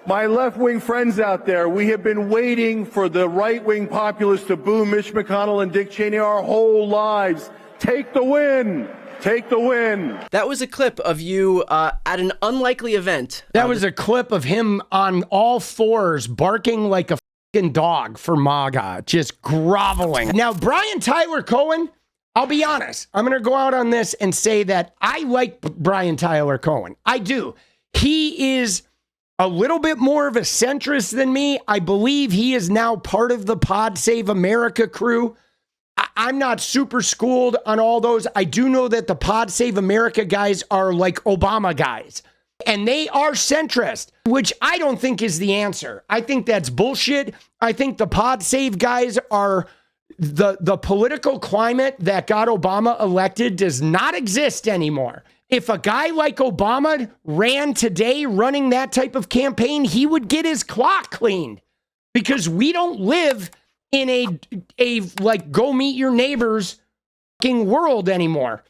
My left-wing friends out there, we have been waiting for the right-wing populists to boo Mitch McConnell and Dick Cheney our whole lives. Take the win. Take the win. That was a clip of you at an unlikely event. That was a clip of him on all fours barking like a fucking dog for MAGA, just groveling. Now, Brian Tyler Cohen, I'll be honest. I'm going to go out on this and say that I like Brian Tyler Cohen. I do. He is a little bit more of a centrist than me. I believe he is now part of the 𝗣𝗡𝗪𝗧 crew. I'm not super schooled on all those. I do know that the 𝗣𝗡𝗪𝗧 guys are like Obama guys, and they are centrist, which I don't think is the answer. I think that's bullshit. I think the 𝗣𝗡𝗪𝗧 guys are the political climate that got Obama elected does not exist anymore. If a guy like Obama ran today running that type of campaign, he would get his clock cleaned, because we don't live in a like go meet your neighbors fucking world anymore.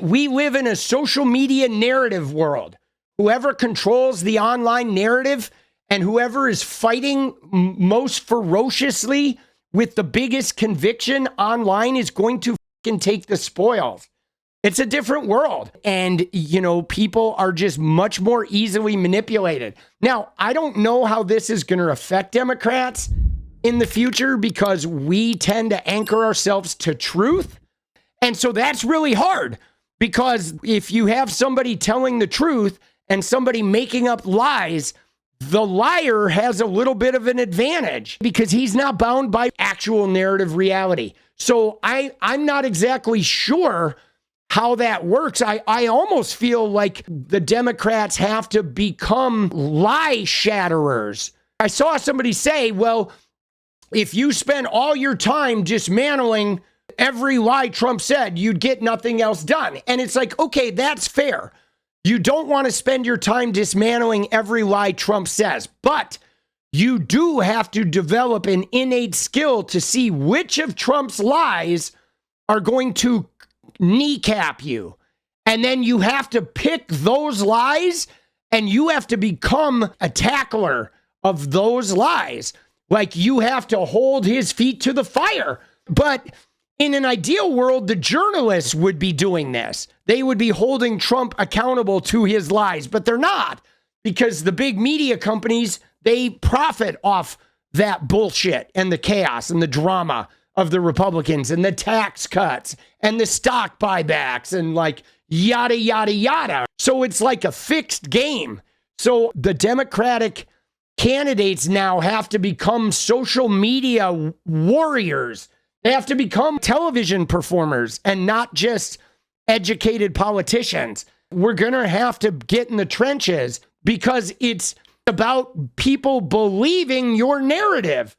We live in a social media narrative world. Whoever controls the online narrative and whoever is fighting most ferociously with the biggest conviction online is going to fucking take the spoils. It's a different world. And, you know, people are just much more easily manipulated. Now, I don't know how this is going to affect Democrats in the future, because we tend to anchor ourselves to truth. And so that's really hard, because if you have somebody telling the truth and somebody making up lies, the liar has a little bit of an advantage because he's not bound by actual narrative reality. So I'm not exactly sure how that works. I almost feel like the Democrats have to become lie shatterers. I saw somebody say, well, if you spend all your time dismantling every lie Trump said, you'd get nothing else done. And it's like, okay, that's fair. You don't want to spend your time dismantling every lie Trump says, but you do have to develop an innate skill to see which of Trump's lies are going to kneecap you. And then you have to pick those lies, and you have to become a tackler of those lies. Like, you have to hold his feet to the fire. But in an ideal world, the journalists would be doing this. They would be holding Trump accountable to his lies, but they're not, because the big media companies, they profit off that bullshit and the chaos and the drama of the Republicans and the tax cuts and the stock buybacks and like yada, yada, yada. So it's like a fixed game. So the Democratic candidates now have to become social media warriors. They have to become television performers and not just educated politicians. We're going to have to get in the trenches, because it's about people believing your narrative,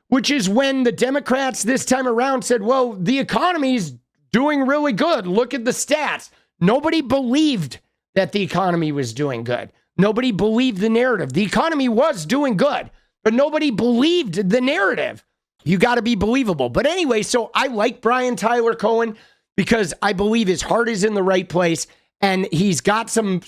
which is when the Democrats this time around said, well, the economy's doing really good. Look at the stats. Nobody believed that the economy was doing good. Nobody believed the narrative. The economy was doing good, but nobody believed the narrative. You got to be believable. But anyway, so I like Brian Tyler Cohen because I believe his heart is in the right place and he's got some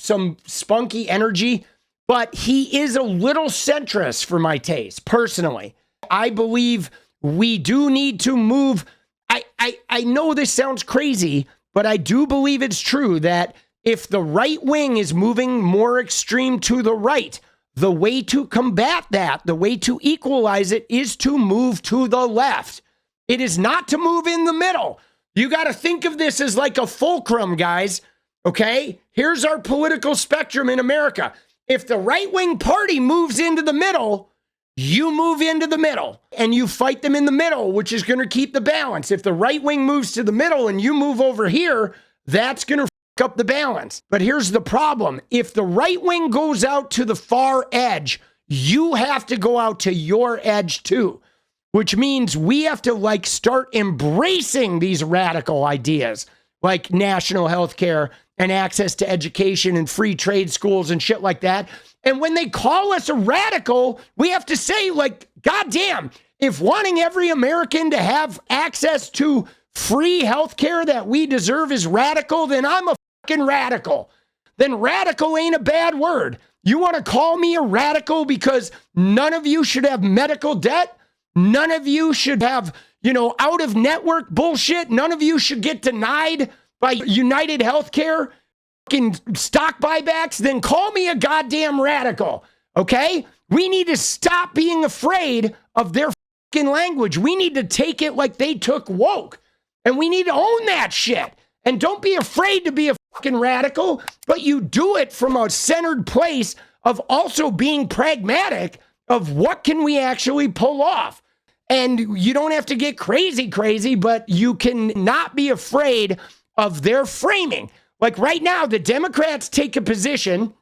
spunky energy, but he is a little centrist for my taste, personally. I believe we do need to move. I know this sounds crazy, but I do believe it's true that if the right wing is moving more extreme to the right, the way to combat that, the way to equalize it, is to move to the left. It is not to move in the middle. You got to think of this as like a fulcrum, guys. Okay? Here's our political spectrum in America. If the right-wing party moves into the middle, you move into the middle and you fight them in the middle, which is going to keep the balance. If the right wing moves to the middle and you move over here, that's going to fuck up the balance. But here's the problem. If the right wing goes out to the far edge, you have to go out to your edge too, which means we have to like start embracing these radical ideas like national health care and access to education and free trade schools and shit like that. And when they call us a radical, we have to say, like, goddamn, if wanting every American to have access to free health care that we deserve is radical, then I'm a fucking radical. Then radical ain't a bad word. You want to call me a radical because none of you should have medical debt? None of you should have, out of network bullshit? None of you should get denied by United Healthcare fucking stock buybacks? Then call me a goddamn radical, okay? We need to stop being afraid of their fucking language. We need to take it like they took woke. And we need to own that shit. And don't be afraid to be a fucking radical, but you do it from a centered place of also being pragmatic of what can we actually pull off. And you don't have to get crazy, but you can not be afraid of their framing. Like right now, the Democrats take a position,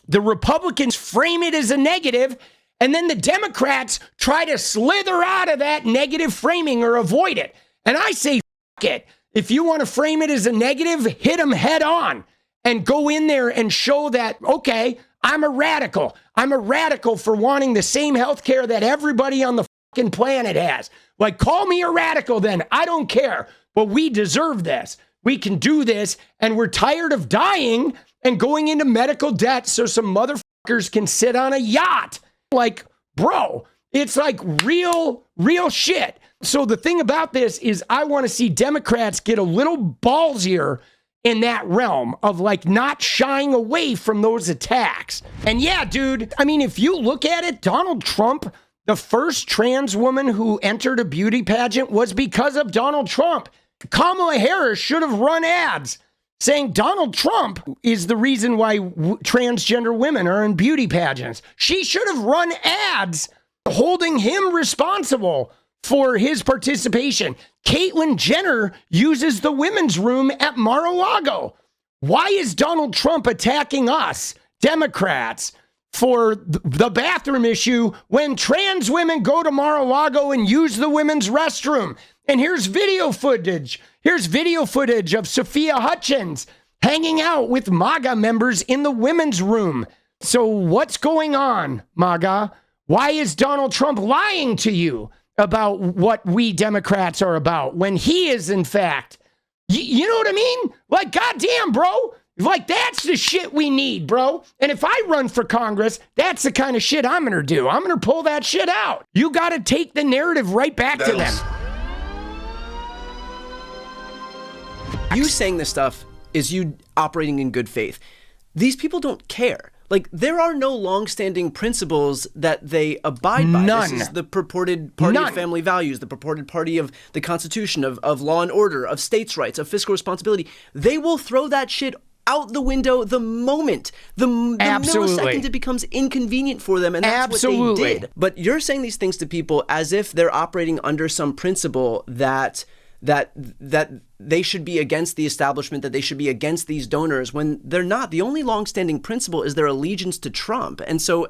the Republicans frame it as a negative, and then the Democrats try to slither out of that negative framing or avoid it. And I say, fuck it. If you want to frame it as a negative, hit them head on and go in there and show that, okay, I'm a radical. I'm a radical for wanting the same health care that everybody on the fucking planet has. Like, call me a radical then. I don't care. But we deserve this. We can do this. And we're tired of dying and going into medical debt so some motherfuckers can sit on a yacht. Like, bro, it's like real shit. So the thing about this is I want to see Democrats get a little ballsier in that realm of like not shying away from those attacks. And yeah, dude, I mean, if you look at it, Donald Trump, the first trans woman who entered a beauty pageant was because of Donald Trump. Kamala Harris should have run ads saying Donald Trump is the reason why transgender women are in beauty pageants. She should have run ads holding him responsible for his participation. Caitlyn Jenner uses the women's room at Mar-a-Lago. Why is Donald Trump attacking us, Democrats, for the bathroom issue when trans women go to Mar-a-Lago and use the women's restroom? And here's video footage. Here's video footage of Sophia Hutchins hanging out with Maga members in the women's room. So what's going on, Maga? Why is Donald Trump lying to you about what we Democrats are about when he is, in fact, you know what I mean? Like, goddamn, bro. Like, that's the shit we need, bro. And if I run for Congress, that's the kind of shit I'm going to do. I'm going to pull that shit out. You got to take the narrative right back to them. You saying this stuff is you operating in good faith. These people don't care. Like, there are no long-standing principles that they abide by. None. This is the purported party of family values, the purported party of the Constitution, of law and order, of states' rights, of fiscal responsibility. They will throw that shit out the window the moment, the millisecond it becomes inconvenient for them, and that's what they did. But you're saying these things to people as if they're operating under some principle that they should be against the establishment, that they should be against these donors, when they're not. The only longstanding principle is their allegiance to Trump. And so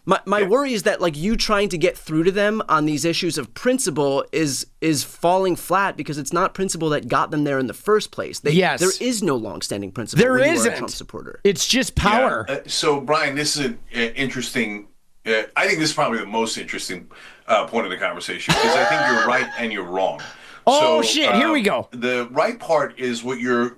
my worry is that, like, you trying to get through to them on these issues of principle is falling flat because it's not principle that got them there in the first place. There is no longstanding principle. There when isn't. You are a Trump supporter. It's just power. Yeah. So, Brian, this is an interesting. I think this is probably the most interesting point of the conversation, because I think you're right and you're wrong. Oh, shit, here we go. The right part is what you're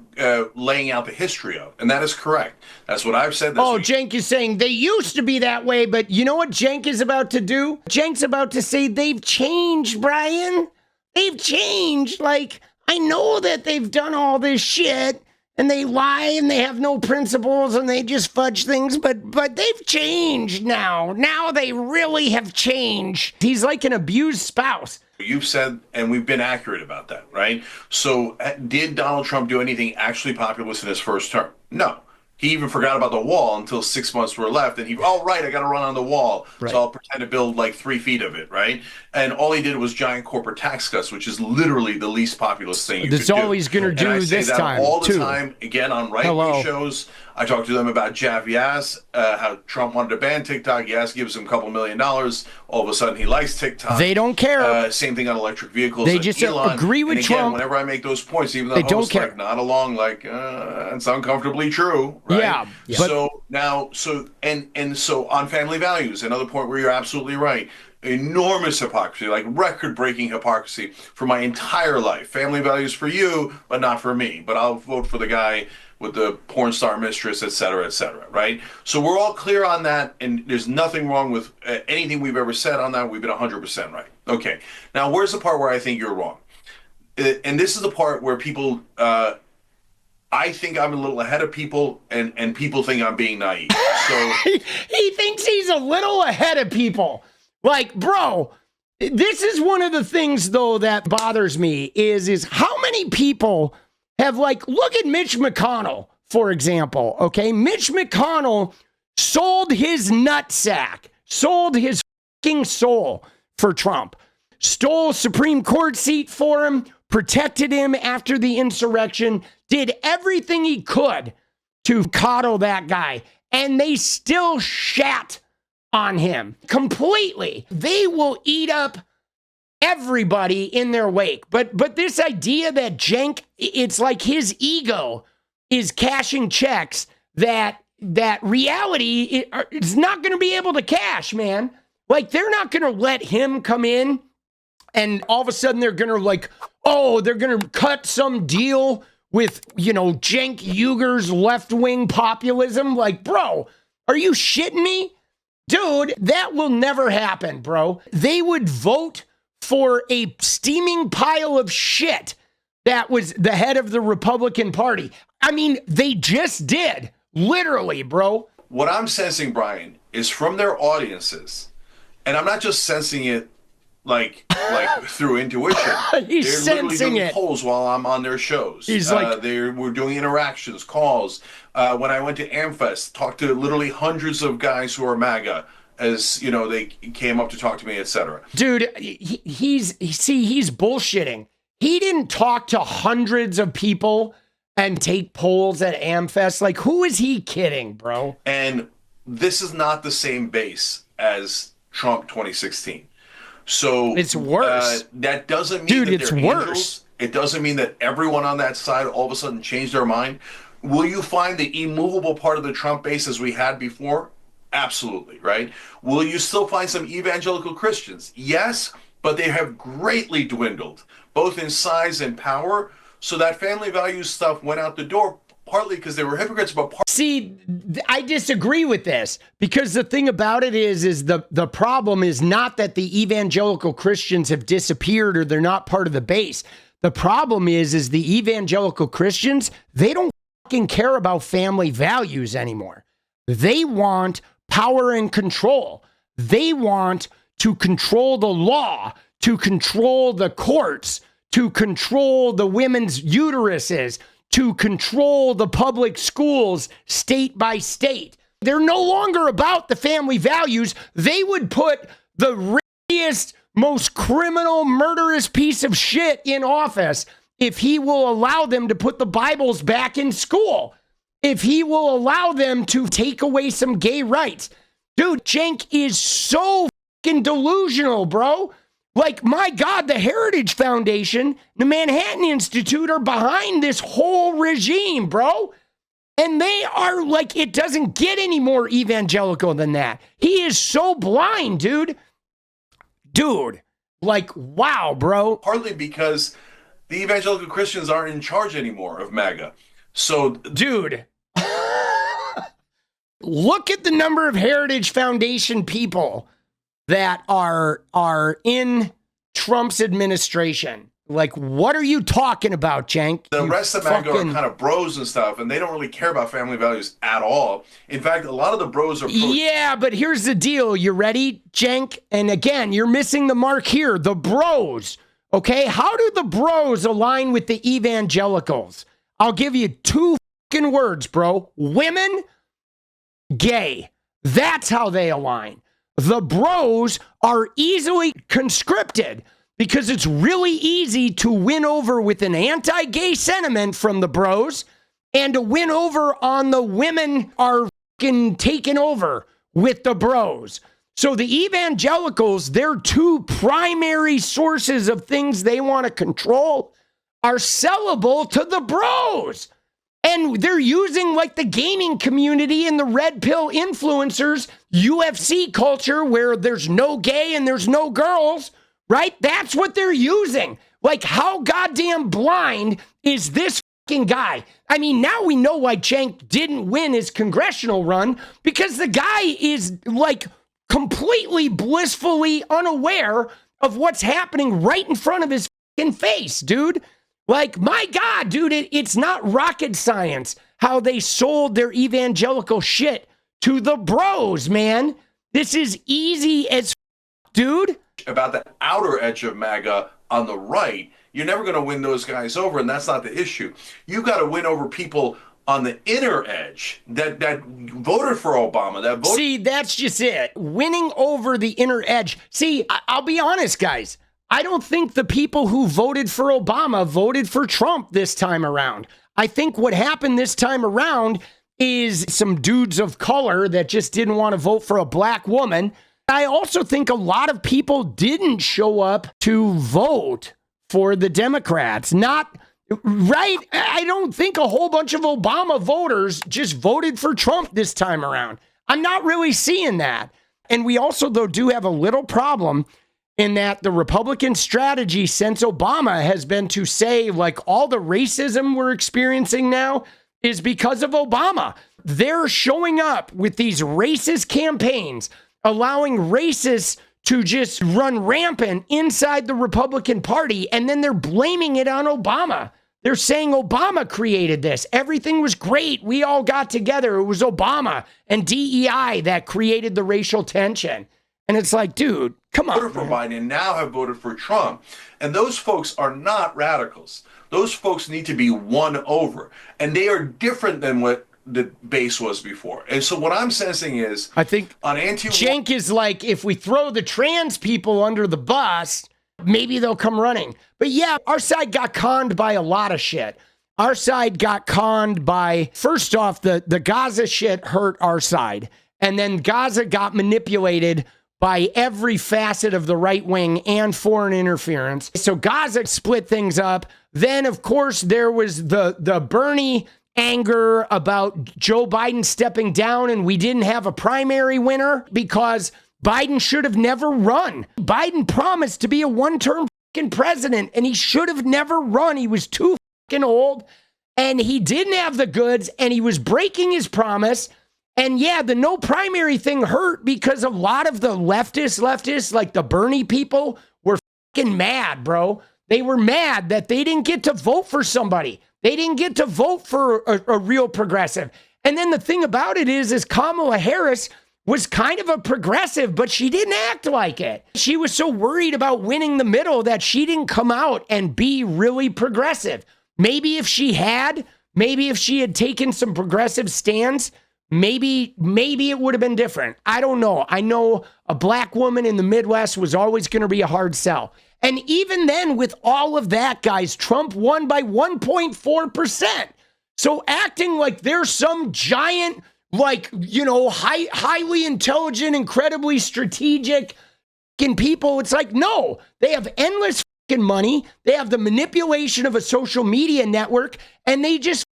laying out the history of, and that is correct. That's what I've said this week. Cenk is saying they used to be that way, but you know what Cenk is about to do? Cenk's about to say they've changed, Brian. They've changed. Like, I know that they've done all this shit, and they lie, and they have no principles, and they just fudge things, but they've changed now. Now they really have changed. He's like an abused spouse. You've said, and we've been accurate about that, right? So did Donald Trump do anything actually populist in his first term? No. He even forgot about the wall until 6 months were left, and I got to run on the wall, right. So I'll pretend to build like 3 feet of it, right? And all he did was giant corporate tax cuts, which is literally the least populist thing you could do. That's all he's going to do this time, all the time, again, on right-wing shows. I talked to them about 𝗣𝗢𝗓, how Trump wanted to ban TikTok. Yes, gives him a couple $1 million. All of a sudden, he likes TikTok. They don't care. Same thing on electric vehicles. They just agree with Trump. Again, whenever I make those points, even though the host like nod along, like it's uncomfortably true, right? Yeah. So now, so on family values, another point where you're absolutely right. Enormous hypocrisy, like record-breaking hypocrisy for my entire life. Family values for you, but not for me. But I'll vote for the guy with the porn star mistress, et cetera, right? So we're all clear on that, and there's nothing wrong with anything we've ever said on that. We've been 100% right. Okay, now where's the part where I think you're wrong? And this is the part where people, I think I'm a little ahead of people, and people think I'm being naive. So he thinks he's a little ahead of people. Like, bro, this is one of the things, though, that bothers me is how many people have, like, look at Mitch McConnell, for example, okay? Mitch McConnell sold his nutsack, sold his fucking soul for Trump, stole a Supreme Court seat for him, protected him after the insurrection, did everything he could to coddle that guy, and they still shat on him completely. They will eat up everybody in their wake. But this idea that Cenk, it's like his ego is cashing checks that reality is not going to be able to cash, man. Like, they're not going to let him come in and all of a sudden they're going to like, oh, they're going to cut some deal with, you know, Cenk Uygur's left-wing populism. Like, bro, are you shitting me? Dude, that will never happen, bro. They would vote for a steaming pile of shit that was the head of the Republican Party. I mean, they just did. Literally, bro. What I'm sensing, Brian, is from their audiences, and I'm not just sensing it like through intuition. He's they're literally sensing doing it. polls while I'm on their shows. He's like, we're doing interactions, calls. When I went to AmFest, talked to literally hundreds of guys who are MAGA, as you know, they came up to talk to me, etc. Dude, he's bullshitting. He didn't talk to hundreds of people and take polls at AmFest. Like, who is he kidding, bro? And this is not the same base as Trump 2016. So it's worse. That doesn't mean dude, that it's they're worse. angels. It doesn't mean that everyone on that side all of a sudden changed their mind. Will you find the immovable part of the Trump base as we had before? Absolutely, right? Will you still find some evangelical Christians? Yes, but they have greatly dwindled, both in size and power. So that family values stuff went out the door, partly because they were hypocrites, but see, I disagree with this, because the thing about it is the problem is not that the evangelical Christians have disappeared or they're not part of the base. The problem is the evangelical Christians, they don't fucking care about family values anymore. They want power and control. They want to control the law, to control the courts, to control the women's uteruses, to control the public schools state by state. They're no longer about the family values. They would put the rickiest, most criminal, murderous piece of shit in office if he will allow them to put the Bibles back in school. If he will allow them to take away some gay rights. Dude, Cenk is so fucking delusional, bro. Like, my God, the Heritage Foundation, the Manhattan Institute are behind this whole regime, bro. And they are like, it doesn't get any more evangelical than that. He is so blind, dude. Dude, like, wow, bro. partly because the evangelical Christians aren't in charge anymore of MAGA. So, dude, look at the number of Heritage Foundation people that are in Trump's administration. Like, what are you talking about, Cenk? the rest of MAGA are kind of bros and stuff, and they don't really care about family values at all. In fact, a lot of the bros are yeah, but here's the deal. You ready, Cenk? And again, you're missing the mark here. The bros, okay? How do the bros align with the evangelicals? I'll give you two fucking words, bro. Women, gay. That's how they align. The bros are easily conscripted because it's really easy to win over with an anti-gay sentiment from the bros and to win over on the women are fucking taken over with the bros. So the evangelicals, their two primary sources of things they want to control are sellable to the bros. And they're using like the gaming community and the red pill influencers, UFC culture where there's no gay and there's no girls, right? That's what they're using. Like, how goddamn blind is this guy. I mean, now we know why Cenk didn't win his congressional run, because the guy is like completely blissfully unaware of what's happening right in front of his fucking face, dude. Like, my God, dude, it's not rocket science how they sold their evangelical shit to the bros, man. This is easy as dude. About the outer edge of MAGA on the right, you're never going to win those guys over, and that's not the issue. You got to win over people on the inner edge that voted for Obama. That voted. See, that's just it. Winning over the inner edge. See, I'll be honest, guys. I don't think the people who voted for Obama voted for Trump this time around. I think what happened this time around is some dudes of color that just didn't want to vote for a black woman. I also think a lot of people didn't show up to vote for the Democrats. Not right. I don't think a whole bunch of Obama voters just voted for Trump this time around. I'm not really seeing that. And we also, though, do have a little problem in that the Republican strategy since Obama has been to say, like, all the racism we're experiencing now is because of Obama. They're showing up with these racist campaigns, allowing racists to just run rampant inside the Republican Party, and then they're blaming it on Obama. They're saying Obama created this. Everything was great. We all got together. It was Obama and DEI that created the racial tension. And it's like, dude, come on. Voted for Biden and now have voted for Trump. And those folks are not radicals. Those folks need to be won over. And they are different than what the base was before. And so what I'm sensing is, I think on Cenk is like, if we throw the trans people under the bus, maybe they'll come running. But yeah, our side got conned by a lot of shit. Our side got conned by, first off, the Gaza shit hurt our side. And then Gaza got manipulated by every facet of the right wing and foreign interference. So Gaza split things up. Then, of course, there was the Bernie anger about Joe Biden stepping down, and we didn't have a primary winner because Biden should have never run. Biden promised to be a one-term fucking president, and he should have never run. He was too fucking old, and he didn't have the goods, and he was breaking his promise. And yeah, the no primary thing hurt because a lot of the leftists, like the Bernie people, were fucking mad, bro. They were mad that they didn't get to vote for somebody. They didn't get to vote for a real progressive. And then the thing about it is Kamala Harris was kind of a progressive, but she didn't act like it. She was so worried about winning the middle that she didn't come out and be really progressive. Maybe if she had taken some progressive stands, maybe it would have been different. I don't know. I know a black woman in the Midwest was always going to be a hard sell. And even then, with all of that, guys, Trump won by 1.4%. So acting like there's some giant, like, you know, highly intelligent, incredibly strategic people, it's like, no, they have endless money. They have the manipulation of a social media network, and they just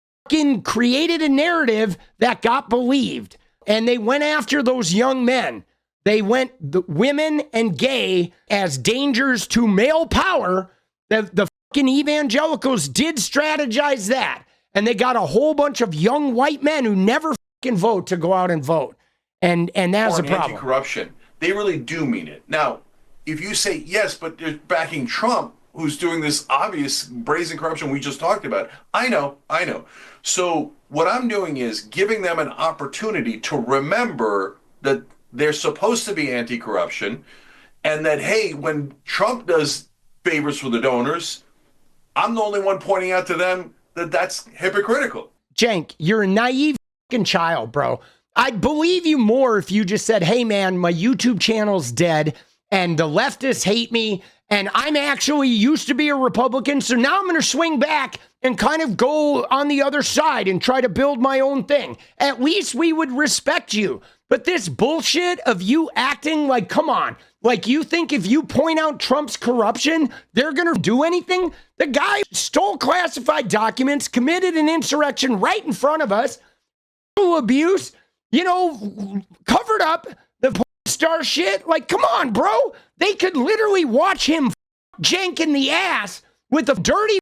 created a narrative that got believed. And they went after those young men. They went the women and gay as dangers to male power. The fucking evangelicals did strategize that. And they got a whole bunch of young white men who never fucking vote to go out and vote. And that's a problem. Anti-corruption. They really do mean it. Now, if you say, yes, but they're backing Trump, who's doing this obvious brazen corruption we just talked about. I know. So what I'm doing is giving them an opportunity to remember that they're supposed to be anti-corruption, and that, hey, when Trump does favors for the donors, I'm the only one pointing out to them that that's hypocritical. Cenk, you're a naive fucking child, bro. I'd believe you more if you just said, hey, man, my YouTube channel's dead, and the leftists hate me, and I'm actually used to be a Republican, so now I'm going to swing back and kind of go on the other side and try to build my own thing. At least we would respect you. But this bullshit of you acting like, come on, like you think if you point out Trump's corruption, they're going to do anything? The guy stole classified documents, committed an insurrection right in front of us, abuse, you know, covered up the star shit. Like, come on, bro. They could literally watch him Cenk in the ass with a dirty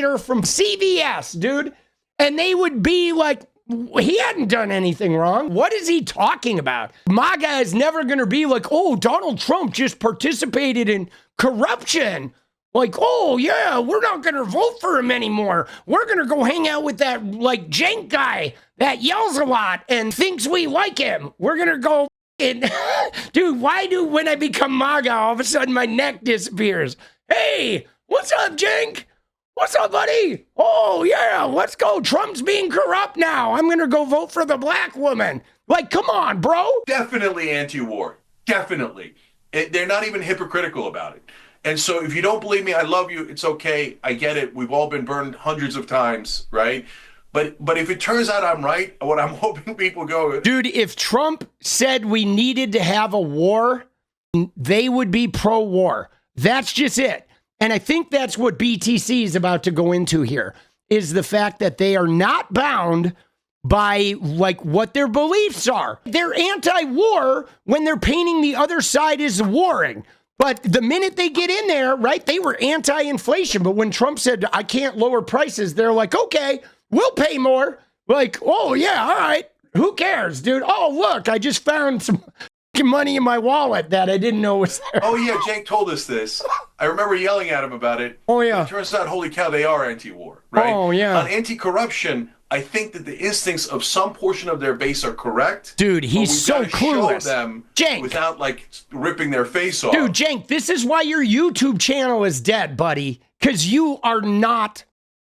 writer from CVS, dude. And they would be like, he hadn't done anything wrong. What is he talking about? MAGA is never going to be like, oh, Donald Trump just participated in corruption. Like, oh, yeah, we're not going to vote for him anymore. We're going to go hang out with that, like, Cenk guy that yells a lot and thinks we like him. We're going to go, dude, why do when I become MAGA, all of a sudden my neck disappears? Hey, what's up, Cenk? What's up, buddy? Oh, yeah, let's go. Trump's being corrupt now. I'm going to go vote for the black woman. Like, come on, bro. Definitely anti-war. Definitely. They're not even hypocritical about it. And so if you don't believe me, I love you. It's okay. I get it. We've all been burned hundreds of times, right? But if it turns out I'm right, what I'm hoping people go... Dude, if Trump said we needed to have a war, they would be pro-war. That's just it. And I think that's what BTC is about to go into here, is the fact that they are not bound by like what their beliefs are. They're anti-war when they're painting the other side as warring. But the minute they get in there, right, they were anti-inflation. But when Trump said, I can't lower prices, they're like, okay, we'll pay more. Like, oh, yeah, all right. Who cares, dude? Oh, look, I just found some money in my wallet that I didn't know was there. Oh, yeah, Cenk told us this. I remember yelling at him about it. Oh, yeah. It turns out, holy cow, they are anti-war, right? Oh, yeah. On anti-corruption, I think that the instincts of some portion of their base are correct. Dude, he's so clueless. Show them Cenk. without, like, ripping their face off. Dude, Cenk, this is why your YouTube channel is dead, buddy. Because you are not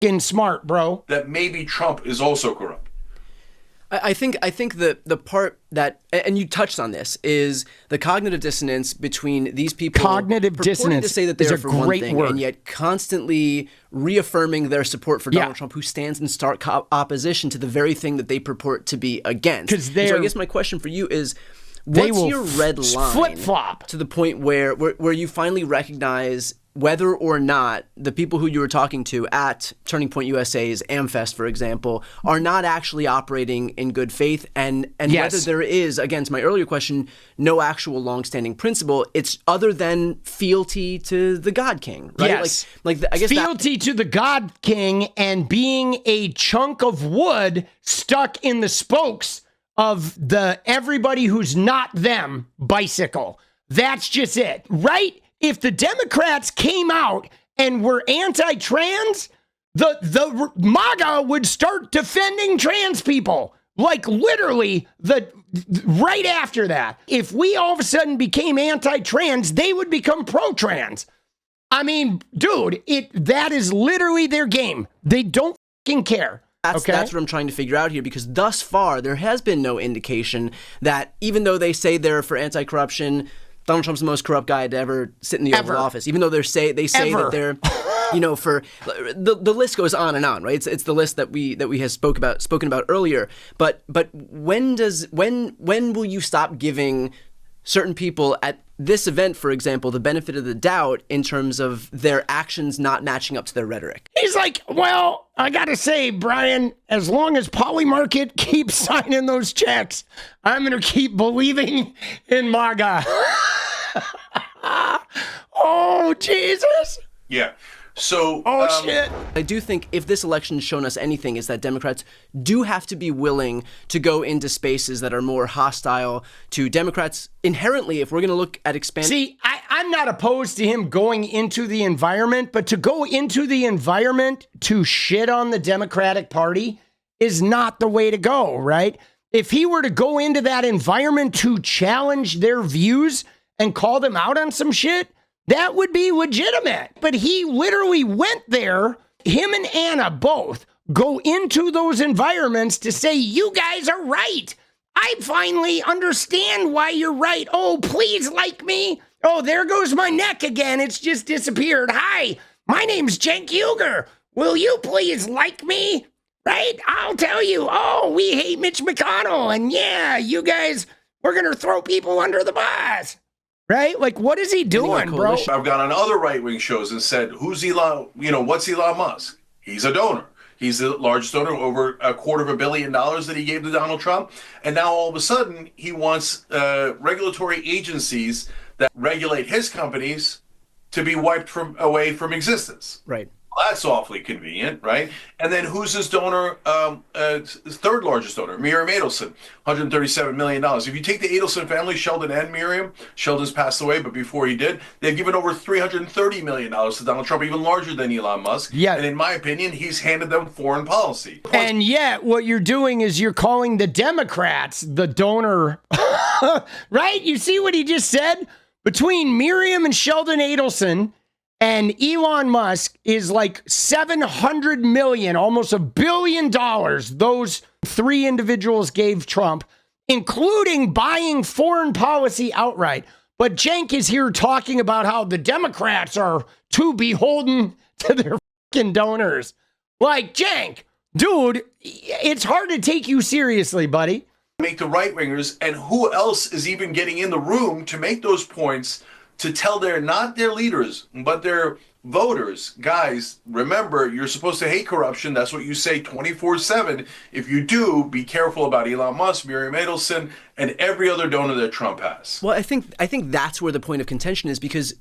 f***ing smart, bro. That maybe Trump is also corrupt. I think the part that, and you touched on this, is the cognitive dissonance between these people cognitive dissonance to say that they're is a for one great thing word. and yet constantly reaffirming their support for Donald Trump, who stands in stark opposition to the very thing that they purport to be against. So I guess my question for you is, what's your red line flip-flop to the point where you finally recognize whether or not the people who you were talking to at Turning Point USA's AmFest, for example, are not actually operating in good faith, and whether there is, again, to my earlier question, no actual longstanding principle, it's other than fealty to the God King, right? Yes. I guess fealty to the God King and being a chunk of wood stuck in the spokes of the everybody who's not them bicycle. That's just it, right? If the Democrats came out and were anti-trans, the MAGA would start defending trans people. Like literally right after that. If we all of a sudden became anti-trans, they would become pro-trans. I mean, dude, that is literally their game. They don't fucking care. That's what I'm trying to figure out here, because thus far there has been no indication that even though they say they're for anti-corruption, Donald Trump's the most corrupt guy to ever sit in the Oval Office. Even though they say that they're, for the list goes on and on, right? It's the list that we have spoken about earlier. But when will you stop giving certain people at this event, for example, the benefit of the doubt in terms of their actions not matching up to their rhetoric? He's like, well, I gotta say, Brian, as long as Polymarket keeps signing those checks, I'm gonna keep believing in MAGA. Oh, Jesus. Yeah. So, shit. I do think if this election has shown us anything, is that Democrats do have to be willing to go into spaces that are more hostile to Democrats inherently. If we're going to look at expanding. See, I'm not opposed to him going into the environment, but to go into the environment to shit on the Democratic Party is not the way to go, right? If he were to go into that environment to challenge their views and call them out on some shit, that would be legitimate. But he literally went there, him and Anna both go into those environments to say, you guys are right. I finally understand why you're right. Oh, please like me. Oh, there goes my neck again. It's just disappeared. Hi, my name's Cenk Uygur. Will you please like me? Right? I'll tell you. Oh, we hate Mitch McConnell. And yeah, you guys, we're going to throw people under the bus. Right? Like, what is he doing, bro? I've gone on other right-wing shows and said, what's Elon Musk? He's a donor. He's the largest donor, over $250 million that he gave to Donald Trump. And now all of a sudden, he wants regulatory agencies that regulate his companies to be wiped away from existence. Right. That's awfully convenient, right? And then who's his donor? Third largest donor, Miriam Adelson, $137 million. If you take the Adelson family, Sheldon and Miriam, Sheldon's passed away, but before he did, they've given over $330 million to Donald Trump, even larger than Elon Musk. Yeah. And in my opinion, he's handed them foreign policy. And yet, what you're doing is you're calling the Democrats the donor, right? You see what he just said? Between Miriam and Sheldon Adelson and Elon Musk is like 700 million, almost $1 billion. Those three individuals gave Trump, including buying foreign policy outright. But Cenk is here talking about how the Democrats are too beholden to their fucking donors. Like, Cenk, dude, it's hard to take you seriously, buddy. Make the right-wingers, and who else is even getting in the room to make those points to tell not their leaders, but their voters, guys, remember, you're supposed to hate corruption. That's what you say 24/7. If you do, be careful about Elon Musk, Miriam Adelson, and every other donor that Trump has. Well, I think that's where the point of contention is because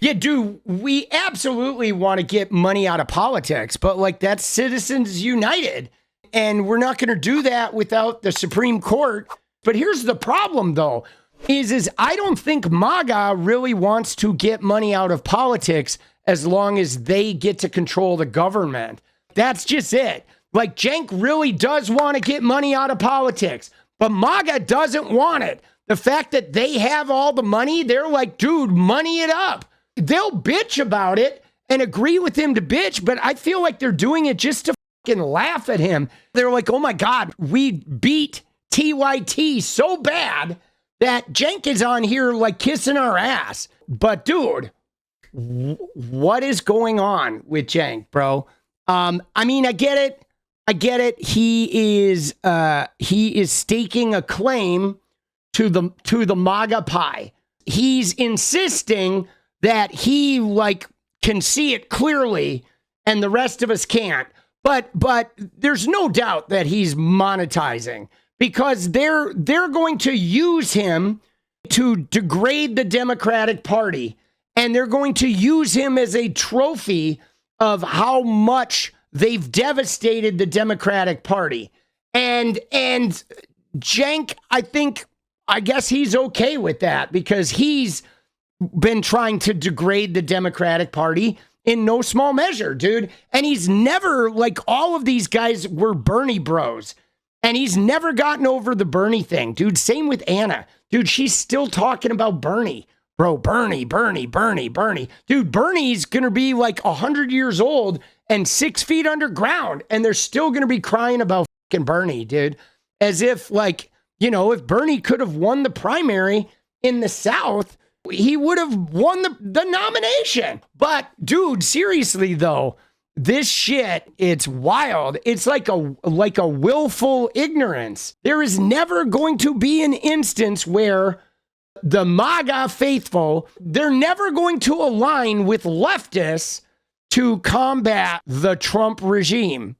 yeah, dude, we absolutely want to get money out of politics, but like that's Citizens United, and we're not going to do that without the Supreme Court. But here's the problem, though. Is I don't think Maga really wants to get money out of politics as long as they get to control the government. That's just it. Like, Cenk really does want to get money out of politics, but Maga doesn't want it. The fact that they have all the money, they're like, dude, money it up. They'll bitch about it and agree with him to bitch, but I feel like they're doing it just to fucking laugh at him. They're like, oh my God, we beat TYT so bad that Cenk is on here like kissing our ass. But dude, what is going on with Cenk, bro? I mean, I get it. He is staking a claim to the MAGA pie. He's insisting that he like can see it clearly and the rest of us can't. But there's no doubt that he's monetizing, because they're going to use him to degrade the Democratic Party, and they're going to use him as a trophy of how much they've devastated the Democratic Party. And Cenk, I guess he's okay with that, because he's been trying to degrade the Democratic Party in no small measure, dude. And he's never, like, all of these guys were Bernie bros. And he's never gotten over the Bernie thing, dude. Same with Anna. Dude, she's still talking about Bernie. Bro, Bernie. Dude, Bernie's going to be like 100 years old and 6 feet underground, and they're still going to be crying about fucking Bernie, dude. As if, like, you know, if Bernie could have won the primary in the South, he would have won the nomination. But, dude, seriously, though, this shit, it's wild. It's like a willful ignorance. There is never going to be an instance where the MAGA faithful, they're never going to align with leftists to combat the Trump regime.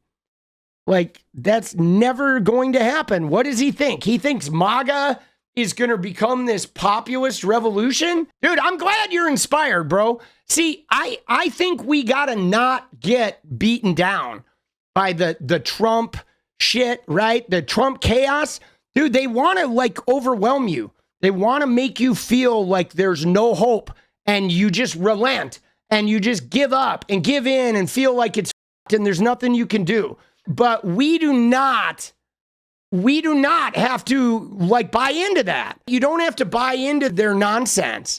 Like, that's never going to happen. What does he think? He thinks MAGA is going to become this populist revolution? Dude, I'm glad you're inspired, bro. See, I think we got to not get beaten down by the Trump shit, right? The Trump chaos. Dude, they want to, like, overwhelm you. They want to make you feel like there's no hope, and you just relent and you just give up and give in and feel like it's fucked and there's nothing you can do. But we do not have to, like, buy into that. You don't have to buy into their nonsense.